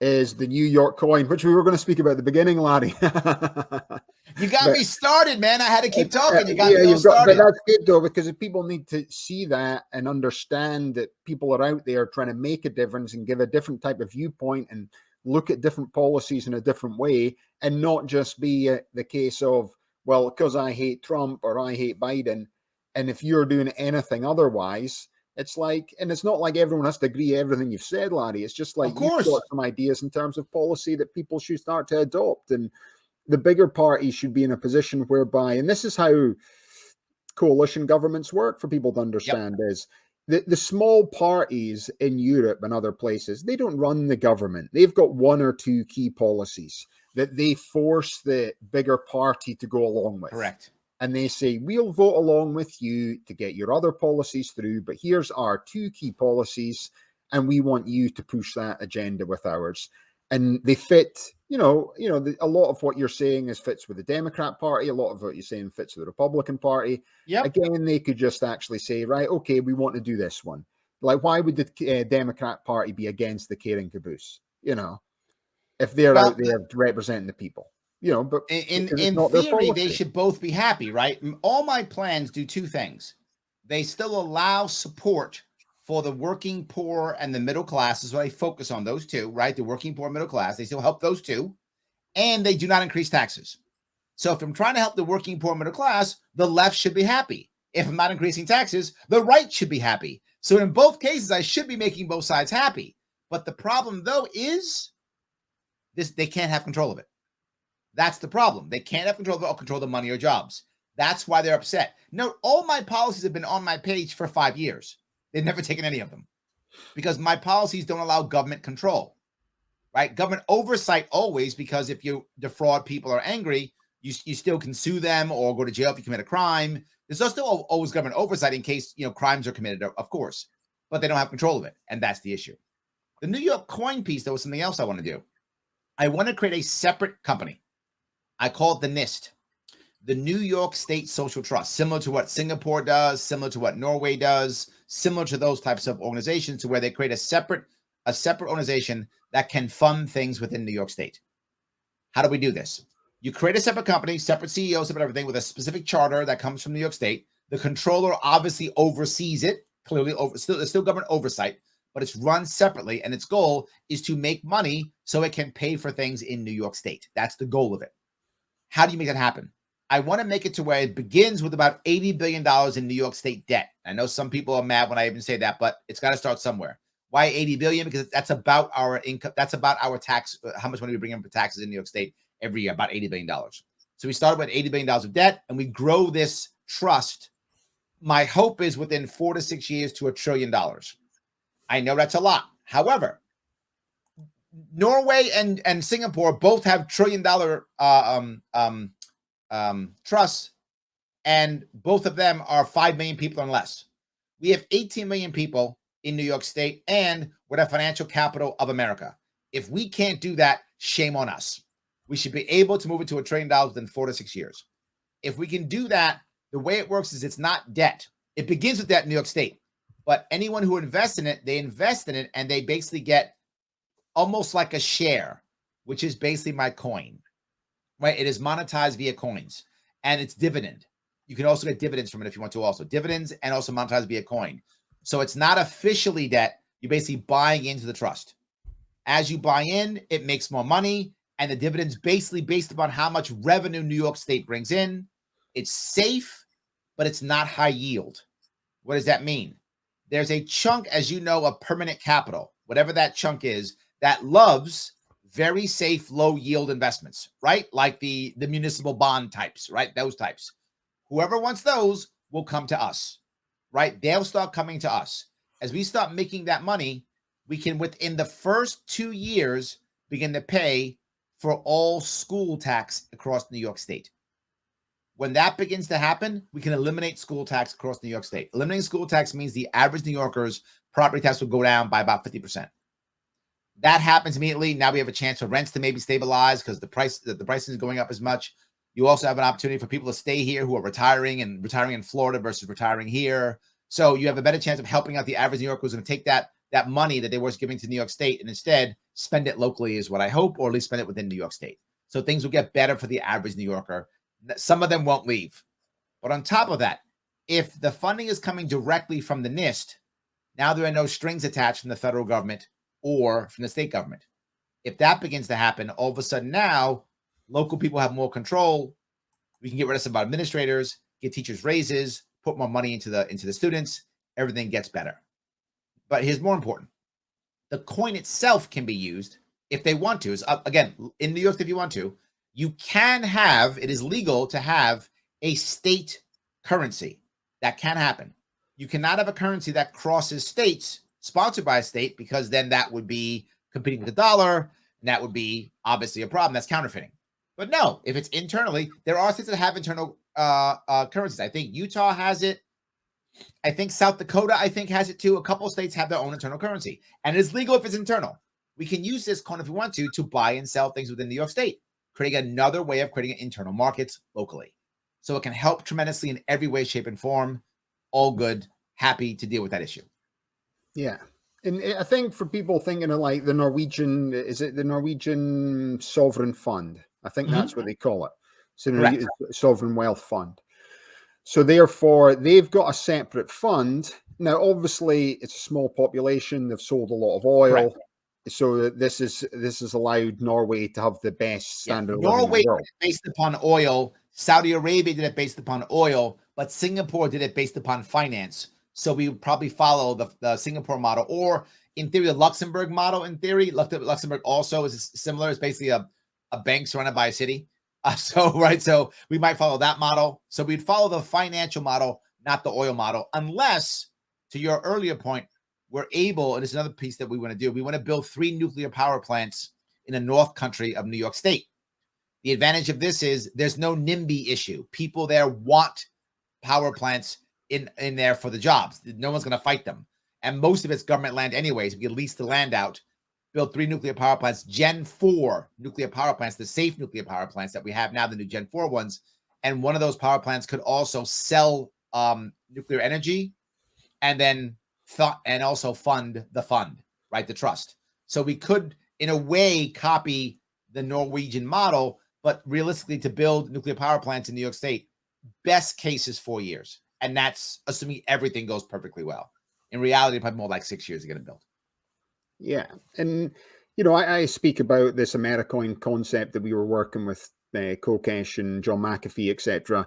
is the New York coin, which we were going to speak about at the beginning, Larry. You got me started, man. I had to keep talking. You got me all but started. that's good, though, because if people need to see that and understand that people are out there trying to make a difference and give a different type of viewpoint and look at different policies in a different way, and not just be the case of, well, because I hate Trump or I hate Biden, and if you're doing anything otherwise, it's like, and it's not like everyone has to agree everything you've said, Larry. It's just like you've got some ideas in terms of policy that people should start to adopt, and the bigger parties should be in a position whereby, and this is how coalition governments work for people to understand, is the small parties in Europe and other places, they don't run the government. They've got one or two key policies that they force the bigger party to go along with. Correct. And they say, we'll vote along with you to get your other policies through, but here's our two key policies, and we want you to push that agenda with ours. And they fit, a lot of what you're saying fits with the Democrat Party. A lot of what you're saying fits with the Republican Party. Yep. Again, they could just actually say, right, okay, we want to do this one. Like, why would the Democrat Party be against the caring caboose? If they're out there representing the people. But in theory, they should both be happy, right? All my plans do two things. They still allow support for the working poor and the middle class, is what I focus on, those two, right? The working poor, middle class, they still help those two. And they do not increase taxes. So if I'm trying to help the working poor, middle class, the left should be happy. If I'm not increasing taxes, the right should be happy. So in both cases, I should be making both sides happy. But the problem, though, is they can't have control of it. That's the problem. They can't have control of it or control the money or jobs. That's why they're upset. Note, all my policies have been on my page for 5 years. They've never taken any of them because my policies don't allow government control, right? Government oversight always, because if you defraud people or are angry, you still can sue them or go to jail if you commit a crime. There's still always government oversight in case, crimes are committed, of course, but they don't have control of it. And that's the issue. The New York coin piece, though, is something else I want to do. I want to create a separate company. I call it the NIST, the New York State Social Trust, similar to what Singapore does, similar to what Norway does, similar to those types of organizations, to where they create a separate organization that can fund things within New York State. How do we do this? You create a separate company, separate CEO, separate everything, with a specific charter that comes from New York State. The controller obviously oversees it, clearly. There's still government oversight, but it's run separately, and its goal is to make money so it can pay for things in New York State. That's the goal of it. How do you make that happen? I want to make it to where it begins with about $80 billion in New York State debt. I know some people are mad when I even say that, but it's got to start somewhere. Why 80 billion? Because that's about our income. That's about our tax, how much money we bring in for taxes in New York State every year, about $80 billion. So we started with $80 billion of debt, and we grow this trust. My hope is within 4 to 6 years to $1 trillion. I know that's a lot. However, Norway and Singapore both have $1 trillion trusts, and both of them are 5 million people and less. We have 18 million people in New York State, and we're the financial capital of America. If we can't do that, shame on us. We should be able to move it to $1 trillion within 4 to 6 years. If we can do that, the way it works is it's not debt. It begins with debt in New York State, but anyone who invests in it, they invest in it, and they basically get almost like a share, which is basically my coin, right? It is monetized via coins, and it's dividend. You can also get dividends from it if you want to, also dividends, and also monetized via coin. So it's not officially debt. You're basically buying into the trust. As you buy in, it makes more money, and the dividends basically based upon how much revenue New York State brings in. It's safe, but it's not high yield. What does that mean? There's a chunk, as you know, of permanent capital, whatever that chunk is, that loves very safe, low yield investments, right? Like the municipal bond types, right? Those types. Whoever wants those will come to us, right? They'll start coming to us. As we start making that money, we can, within the first 2 years, begin to pay for all school tax across New York State. When that begins to happen, we can eliminate school tax across New York State. Eliminating school tax means the average New Yorker's property tax will go down by about 50%. That happens immediately. Now we have a chance for rents to maybe stabilize because the pricing is going up as much. You also have an opportunity for people to stay here who are retiring in Florida versus retiring here. So you have a better chance of helping out the average New Yorker who's going to take that money that they were giving to New York State and instead spend it locally is what I hope, or at least spend it within New York State. So things will get better for the average New Yorker. Some of them won't leave. But on top of that, if the funding is coming directly from the NIST, now there are no strings attached from the federal government or from the state government. If that begins to happen, all of a sudden now local people have more control. We can get rid of some administrators, get teachers raises, put more money into the students. Everything gets better. But here's more important. The coin itself can be used if they want to. Again, in New York, if you want to, you can have, it is legal to have a state currency. That can happen. You cannot have a currency that crosses states sponsored by a state, because then that would be competing with the dollar, and that would be obviously a problem. That's counterfeiting. But no, if it's internally, there are states that have internal currencies. I think Utah has it. I think South Dakota, has it too. A couple of states have their own internal currency, and it's legal if it's internal. We can use this coin if we want to buy and sell things within New York State, creating another way of creating internal markets locally. So it can help tremendously in every way, shape, and form. All good. Happy to deal with that issue. Yeah. And I think for people thinking of like the Norwegian, is it the Norwegian Sovereign Fund? I think that's what they call it. So the Sovereign Wealth Fund. So therefore, they've got a separate fund. Now, obviously, it's a small population. They've sold a lot of oil. Correct. So this is allowed Norway to have the best standard of living in the world. Norway based upon oil. Saudi Arabia did it based upon oil, but Singapore did it based upon finance. So we would probably follow the Singapore model, or in theory, the Luxembourg model. In theory, Luxembourg also is similar. It's basically a bank surrounded by a city. So we might follow that model. So we'd follow the financial model, not the oil model, unless, to your earlier point, we're able, and it's another piece that we want to do, we want to build 3 nuclear power plants in the North Country of New York State. The advantage of this is there's no NIMBY issue. People there want power plants in there for the jobs. No one's going to fight them. And most of it's government land anyways. We can lease the land out, build 3 nuclear power plants, Gen 4 nuclear power plants, the safe nuclear power plants that we have now, the new Gen 4 ones. And one of those power plants could also sell nuclear energy, and then also fund the fund, right? The trust. So we could, in a way, copy the Norwegian model, but realistically, to build nuclear power plants in New York State, best case is 4 years. And that's assuming everything goes perfectly well. In reality, probably more like 6 years to get it built. Yeah. And, I speak about this Americoin concept that we were working with Kokesh and John McAfee, etc.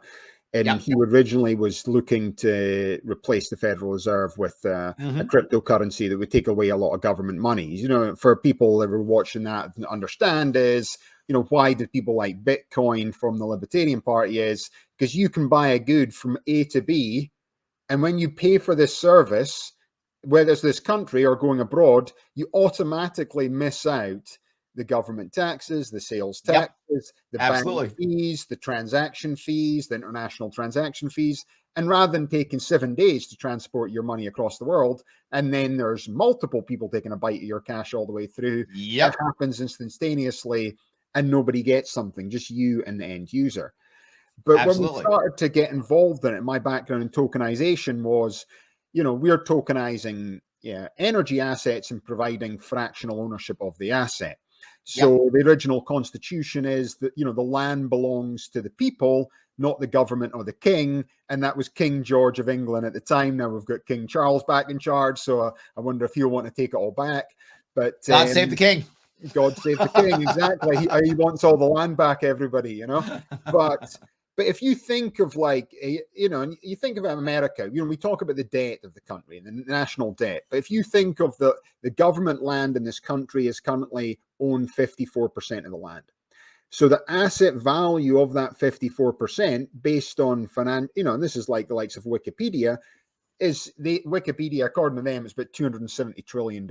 And he originally was looking to replace the Federal Reserve with a cryptocurrency that would take away a lot of government money. For people that were watching that understand is, why did people like Bitcoin from the Libertarian Party is because you can buy a good from A to B. And when you pay for this service, whether it's this country or going abroad, you automatically miss out the government taxes, the sales taxes, the bank fees, the transaction fees, the international transaction fees. And rather than taking 7 days to transport your money across the world, and then there's multiple people taking a bite of your cash all the way through, that happens instantaneously and nobody gets something, just you and the end user. But when we started to get involved in it, my background in tokenization was, we're tokenizing energy assets and providing fractional ownership of the asset. So the original constitution is that, the land belongs to the people, not the government or the king. And that was King George of England at the time. Now we've got King Charles back in charge. So I wonder if he'll want to take it all back. But God save the king. God save the king. Exactly. He wants all the land back, everybody, But if you think of and you think of America, we talk about the debt of the country and the national debt. But if you think of the government land in this country is currently owned 54% of the land. So the asset value of that 54% based on and this is like the likes of Wikipedia, Wikipedia, according to them, is about $270 trillion.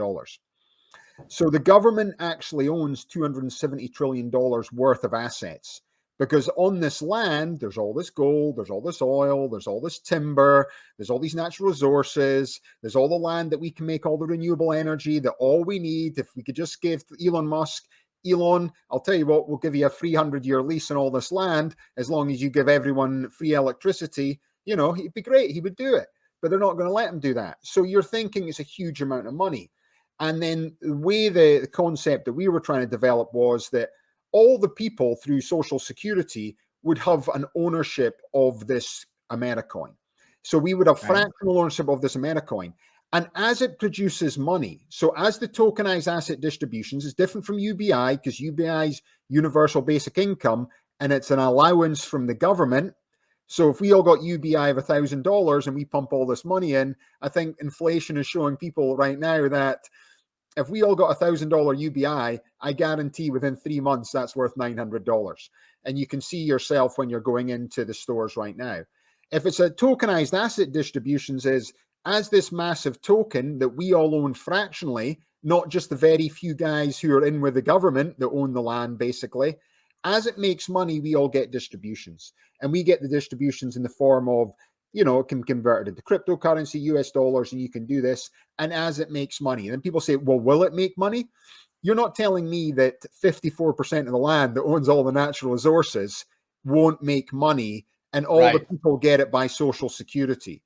So the government actually owns $270 trillion worth of assets. Because on this land, there's all this gold, there's all this oil, there's all this timber, there's all these natural resources, there's all the land that we can make all the renewable energy, that all we need, if we could just give Elon Musk, I'll tell you what, we'll give you a 300-year lease on all this land, as long as you give everyone free electricity, he'd be great, he would do it. But they're not going to let him do that. So you're thinking it's a huge amount of money. And then the way the concept that we were trying to develop was that all the people through Social Security would have an ownership of this Americoin. So we would have fractional ownership of this Americoin. And as it produces money, so as the tokenized asset distributions is different from UBI, because UBI is universal basic income and it's an allowance from the government. So if we all got UBI of $1,000 and we pump all this money in, I think inflation is showing people right now that if we all got $1,000 UBI, I guarantee within 3 months that's worth $900. And you can see yourself when you're going into the stores right now. If it's a tokenized asset distributions, is as this massive token that we all own fractionally, not just the very few guys who are in with the government that own the land, basically, as it makes money, we all get distributions. And we get the distributions in the form of, it can convert it into cryptocurrency, US dollars, and you can do this. And as it makes money, and then people say, well, will it make money? You're not telling me that 54% of the land that owns all the natural resources won't make money and all the people get it by Social Security.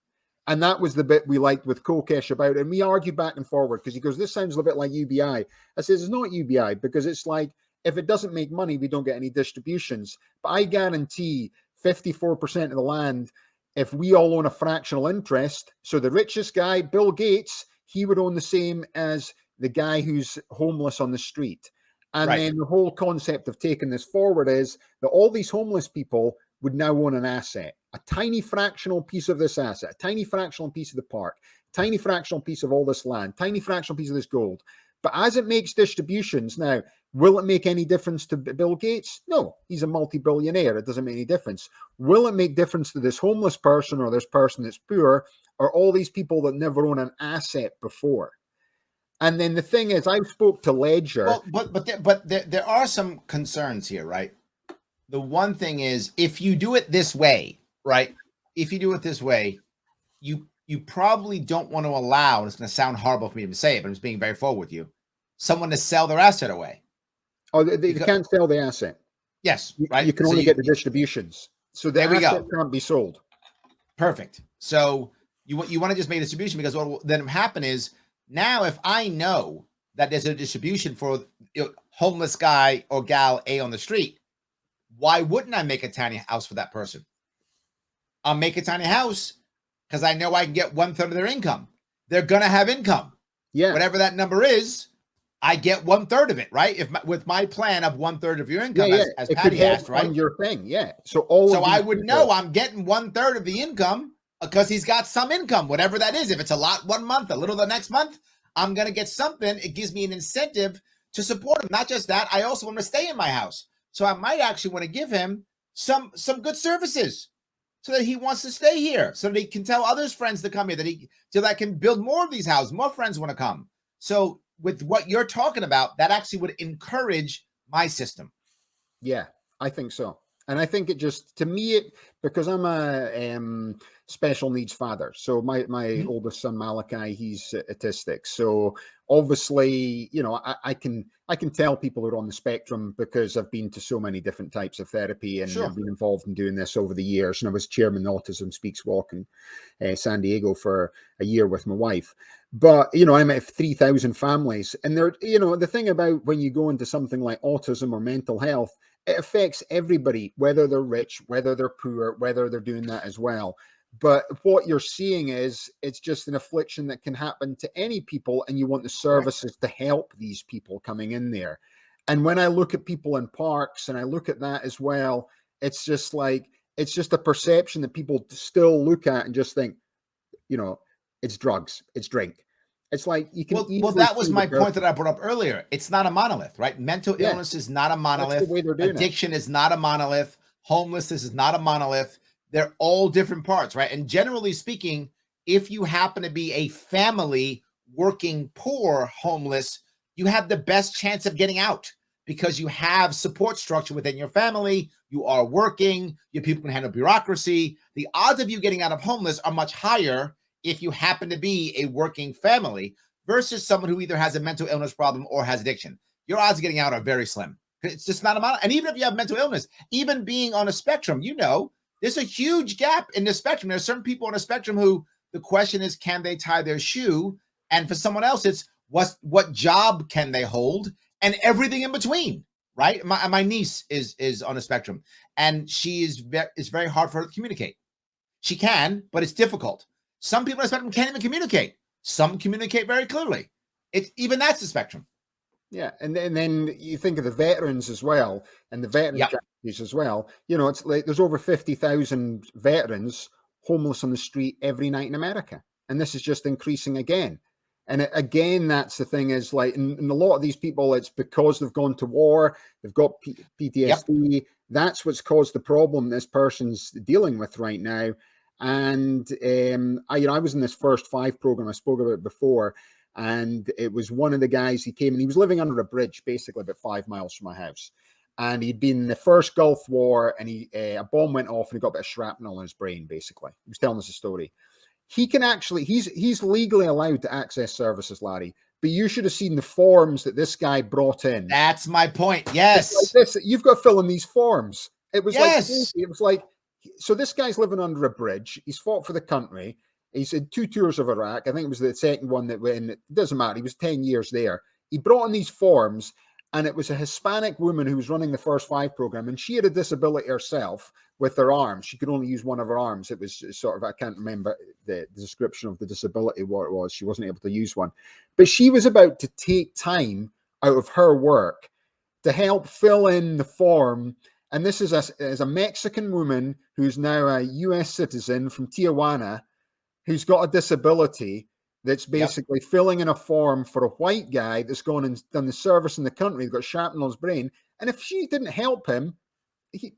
And that was the bit we liked with Kokesh about it. And we argued back and forward because he goes, this sounds a little bit like UBI. I says, it's not UBI because it's like, if it doesn't make money, we don't get any distributions. But I guarantee 54% of the land, if we all own a fractional interest, so the richest guy, Bill Gates, he would own the same as the guy who's homeless on the street. And then the whole concept of taking this forward is that all these homeless people would now own an asset, a tiny fractional piece of this asset, a tiny fractional piece of the park, tiny fractional piece of all this land, tiny fractional piece of this gold. But as it makes distributions, now, will it make any difference to Bill Gates? No, he's a multi-billionaire. It doesn't make any difference. Will it make difference to this homeless person or this person that's poor or all these people that never owned an asset before? And then the thing is, I spoke to Ledger. Well, but there are some concerns here, right? The one thing is, if you do it this way, right? If you do it this way, you probably don't want to allow, and it's going to sound horrible for me to say it, but I'm just being very forward with you, someone to sell their asset away. Oh, they can't sell the asset. Yes, right. You can only get the distributions. So the asset can't be sold. Perfect. So you want to just make a distribution because what will then happen is now if I know that there's a distribution for homeless guy or gal A on the street, why wouldn't I make a tiny house for that person? I'll make a tiny house because I know I can get 1/3 of their income. They're going to have income. Yeah. Whatever that number is, I get 1/3 of it, right? With my plan of 1/3 of your income, as Patty asked, right? On your thing, yeah. So I would know I'm getting 1/3 of the income because he's got some income, whatever that is. If it's a lot one month, a little the next month, I'm going to get something. It gives me an incentive to support him. Not just that, I also want to stay in my house. So I might actually want to give him some good services so that he wants to stay here, so that he can tell others friends to come here, so that I can build more of these houses. More friends want to come. So with what you're talking about, that actually would encourage my system. Yeah, I think so. And I think it just, to me, because I'm a special needs father. So my oldest son, Malachi, he's autistic. So obviously, I can tell people who are on the spectrum because I've been to so many different types of therapy and I've been involved in doing this over the years. And I was chairman of Autism Speaks Walk in San Diego for a year with my wife. But, I'm at 3,000 families. And the thing about when you go into something like autism or mental health, it affects everybody, whether they're rich, whether they're poor, whether they're doing that as well. But what you're seeing is it's just an affliction that can happen to any people, and you want the services to help these people coming in there. And when I look at people in parks and I look at that as well, it's just a perception that people still look at and just think, it's drugs, it's drink. It's like you can. Well, that was my point that I brought up earlier. It's not a monolith, right? Mental illness is not a monolith. That's the way they're doing Addiction is not a monolith. Homelessness is not a monolith. They're all different parts, right? And generally speaking, if you happen to be a family working poor homeless, you have the best chance of getting out because you have support structure within your family. You are working. Your people can handle bureaucracy. The odds of you getting out of homeless are much higher if you happen to be a working family versus someone who either has a mental illness problem or has addiction. Your odds of getting out are very slim. It's just not a model. And even if you have mental illness, even being on a spectrum, there's a huge gap in the spectrum. There's certain people on a spectrum who the question is, can they tie their shoe? And for someone else, it's, what job can they hold, and everything in between, right? My niece is on a spectrum, and it's very hard for her to communicate. She can, but it's difficult. Some people on the spectrum can't even communicate. Some communicate very clearly. That's the spectrum. Yeah, and then you think of the veterans as well, and the veteran Yep. charities as well. It's like there's over 50,000 veterans homeless on the street every night in America, and this is just increasing again. And again, that's the thing is like, and a lot of these people, it's because they've gone to war, they've got PTSD. Yep. That's what's caused the problem this person's dealing with right now. And I was in this First Five program I spoke about before. And it was one of the guys, he came and he was living under a bridge, basically about 5 miles from my house. And he'd been in the first Gulf War, and a bomb went off and he got a bit of shrapnel in his brain, basically. He was telling us a story. He can actually, he's legally allowed to access services, Larry, but you should have seen the forms that this guy brought in. That's my point. Yes. Like this, you've got to fill in these forms. It was like, so this guy's living under a bridge. He's fought for the country. He's had 2 tours of Iraq. I think it was the second one that went. It doesn't matter. He was 10 years there. He brought in these forms, and it was a Hispanic woman who was running the First Five program, and she had a disability herself with her arms. She could only use one of her arms. It was sort of, I can't remember the description of the disability, what it was. She wasn't able to use one. But she was about to take time out of her work to help fill in the form. And this is as a Mexican woman who's now a U.S. citizen from Tijuana, who's got a disability, that's basically filling in a form for a white guy that's gone and done the service in the country, got shrapnel in his brain. And if she didn't help him,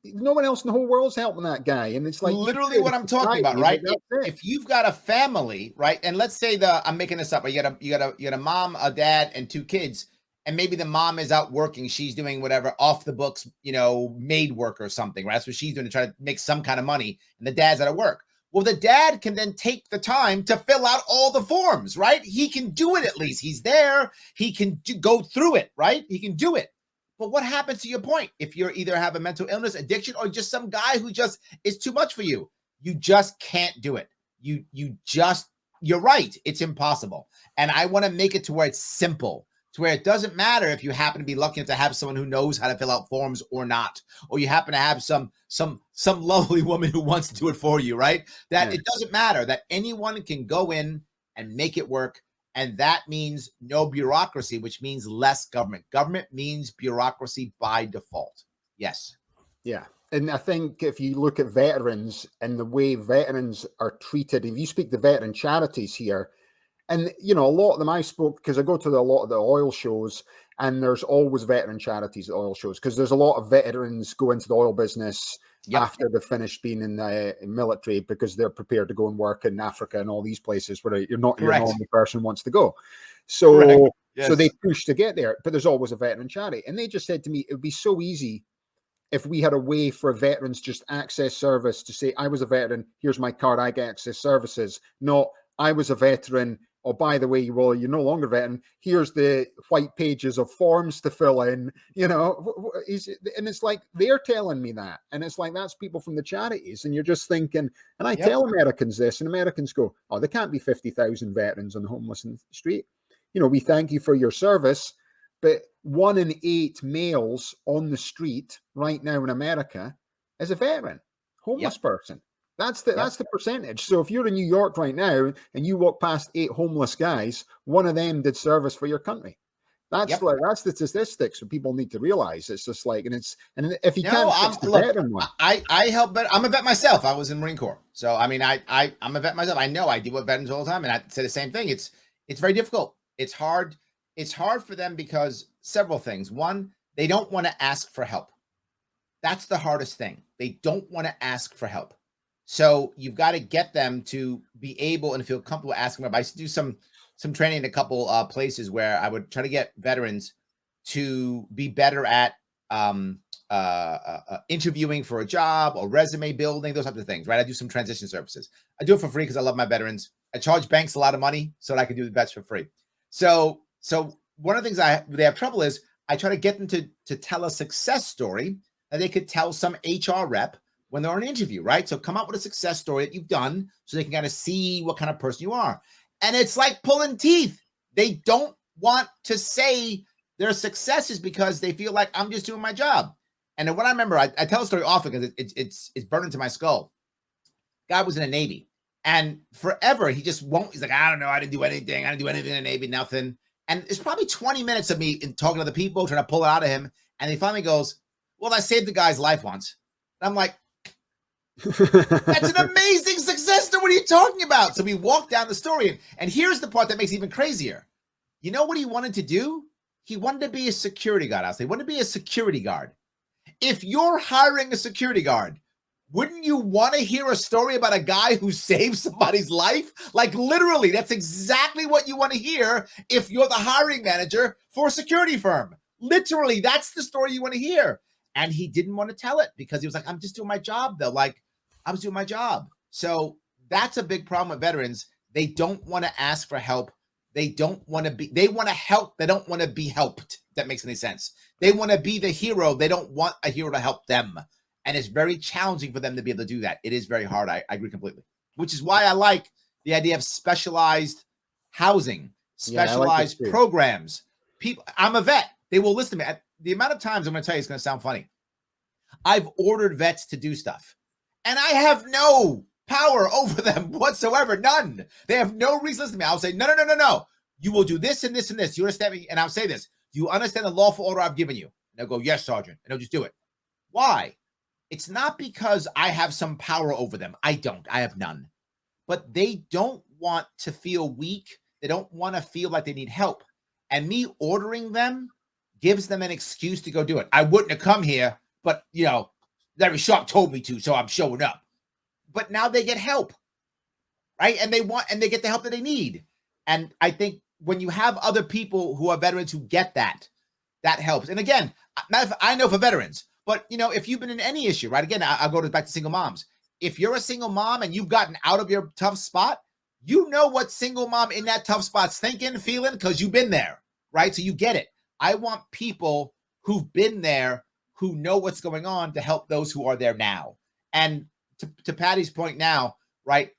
no one else in the whole world's helping that guy. And it's like literally what I'm talking about, right? If you've got a family, right, and let's say I'm making this up, you got a mom, a dad, and 2 kids, and maybe the mom is out working, she's doing whatever off the books, maid work or something, right? That's what she's doing to try to make some kind of money, and the dad's out of work. Well, the dad can then take the time to fill out all the forms, right? He can do it at least. He's there. He can go through it, right? He can do it. But what happens to your point? If you're either have a mental illness, addiction, or just some guy who just is too much for you, you just can't do it. You're right. It's impossible. And I want to make it to where it's simple, to where it doesn't matter if you happen to be lucky enough to have someone who knows how to fill out forms or not, or you happen to have some lovely woman who wants to do it for you, right? That It doesn't matter, that anyone can go in and make it work. And that means no bureaucracy, which means less government. Government means bureaucracy by default. Yes. Yeah. And I think if you look at veterans and the way veterans are treated, if you speak to veteran charities here, and, a lot of them I spoke, because I go to a lot of the oil shows, and there's always veteran charities at oil shows, because there's a lot of veterans go into the oil business after they've finished being in the military, because they're prepared to go and work in Africa and all these places where you're not your normal person wants to go. So, so they push to get there, but there's always a veteran charity. And they just said to me, it would be so easy if we had a way for veterans just access service to say, I was a veteran, here's my card, I get access services. Not, I was a veteran, oh, by the way, well, you're no longer a veteran, here's the white pages of forms to fill in, and it's like, they're telling me that. And it's like, that's people from the charities. And you're just thinking, and I tell Americans this, and Americans go, oh, there can't be 50,000 veterans on the homeless in the street. We thank you for your service, but 1 in 8 males on the street right now in America is a veteran, homeless person. That's the percentage. So if you're in New York right now and you walk past 8 homeless guys, 1 of them did service for your country. That's that's the statistics that people need to realize. It's just like, and if you can't, I help, but I'm a vet myself. I was in Marine Corps, so I mean, I'm a vet myself. I know I deal with veterans all the time, and I say the same thing. It's very difficult. It's hard. It's hard for them because several things. One, they don't want to ask for help. That's the hardest thing. They don't want to ask for help. So you've got to get them to be able and feel comfortable asking them. I used to do some training in a couple places where I would try to get veterans to be better at interviewing for a job or resume building, those types of things, right? I do some transition services. I do it for free because I love my veterans. I charge banks a lot of money so that I can do the best for free. So one of the things they have trouble is I try to get them to tell a success story that they could tell some HR rep when they're on an interview, right? So come up with a success story that you've done so they can kind of see what kind of person you are. And it's like pulling teeth. They don't want to say their successes because they feel like I'm just doing my job. And then what I remember, I tell a story often because it's burned into my skull. Guy was in the Navy, and forever he just won't. He's like, I don't know, I didn't do anything. I didn't do anything in the Navy, nothing. And it's probably 20 minutes of me in talking to the people, trying to pull it out of him. And he finally goes, well, I saved the guy's life once. And I'm like, that's an amazing success story. What are you talking about? So we walk down the story, and here's the part that makes it even crazier. You know what he wanted to do? He wanted to be a security guard. I'll say, he wanted to be a security guard. If you're hiring a security guard, wouldn't you want to hear a story about a guy who saved somebody's life? Like literally, that's exactly what you want to hear if you're the hiring manager for a security firm. Literally, that's the story you want to hear. And he didn't want to tell it because he was like, I'm just doing my job though. Like, I was doing my job. So that's a big problem with veterans. They don't want to ask for help. They don't want to be, they want to help. They don't want to be helped. If that makes any sense. They want to be the hero. They don't want a hero to help them. And it's very challenging for them to be able to do that. It is very hard. I agree completely, which is why I like the idea of specialized housing, specialized programs. People, I'm a vet. They will listen to me. The amount of times I'm going to tell you, it's going to sound funny. I've ordered vets to do stuff, and I have no power over them whatsoever. None. They have no reason to listen to me. I'll say, no. You will do this and this and this. You understand me? And I'll say this. Do you understand the lawful order I've given you? And they'll go, yes, Sergeant. And they'll just do it. Why? It's not because I have some power over them. I don't. I have none. But they don't want to feel weak. They don't want to feel like they need help. And me ordering them gives them an excuse to go do it. I wouldn't have come here, but, you know, Larry Sharpe told me to, so I'm showing up. But now they get help, right? And they get the help that they need. And I think when you have other people who are veterans who get that, that helps. And again, I know for veterans, but, you know, if you've been in any issue, right? Again, I'll go back to single moms. If you're a single mom and you've gotten out of your tough spot, you know what single mom in that tough spot's thinking, feeling, because you've been there, right? So you get it. I want people who've been there, who know what's going on, to help those who are there now. And to Patty's point now, right?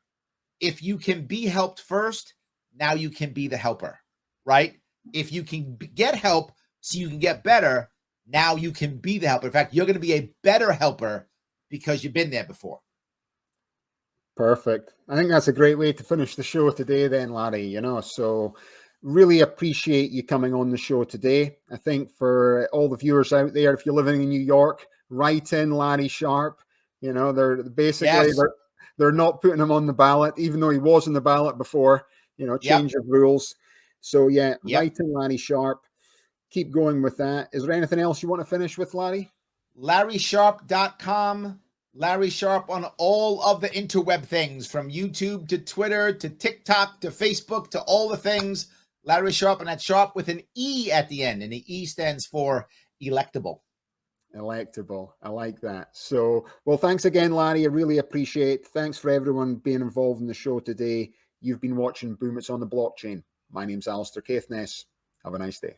If you can be helped first, now you can be the helper, right? If you can get help so you can get better, now you can be the helper. In fact, you're going to be a better helper because you've been there before. Perfect. I think that's a great way to finish the show today then, Larry, you know, so really appreciate you coming on the show today. I think for all the viewers out there, if you're living in New York, write in Larry Sharpe. You know, they're basically, they're not putting him on the ballot, even though he was on the ballot before, you know, change of rules. So yeah, write in Larry Sharpe. Keep going with that. Is there anything else you want to finish with, Larry? LarrySharpe.com. Larry Sharpe on all of the interweb things, from YouTube to Twitter to TikTok to Facebook to all the things. Larry Sharpe, and that's Sharpe with an E at the end, and the E stands for electable. Electable. I like that. So, well, thanks again, Larry. I really appreciate it. Thanks for everyone being involved in the show today. You've been watching Boom It's on the Blockchain. My name's Alistair Caithness. Have a nice day.